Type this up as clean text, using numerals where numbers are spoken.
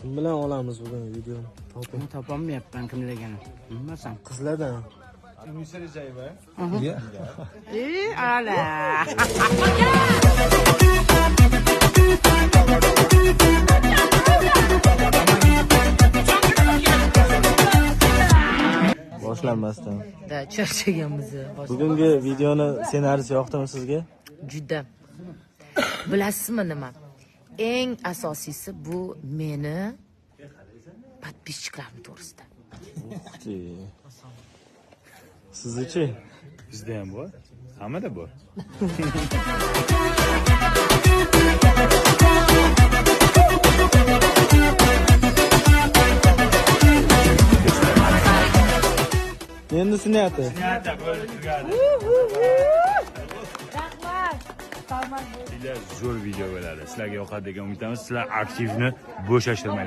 Kim bilan olamiz bugun videoni? Buni topolmayapman kimligini. Bilmasam. Qizlardan. Umisa Rijayeva. Ala. Boshlanmasdan. Da charchaganmiz. Bugungi videoni ssenariysi yoqdimi sizga? Juda. Bilasizmi nima? Eng asosiysi bu meni подписчиklarim to'g'risida. Sizni-chi? Bizda ham bor. Hammada bor. Endi sinyapti. Sizlar zo'r video bo'ladi. Sizlarga yoqadi degan umidamiz. Sizlar aktivni bo'shashtirmang.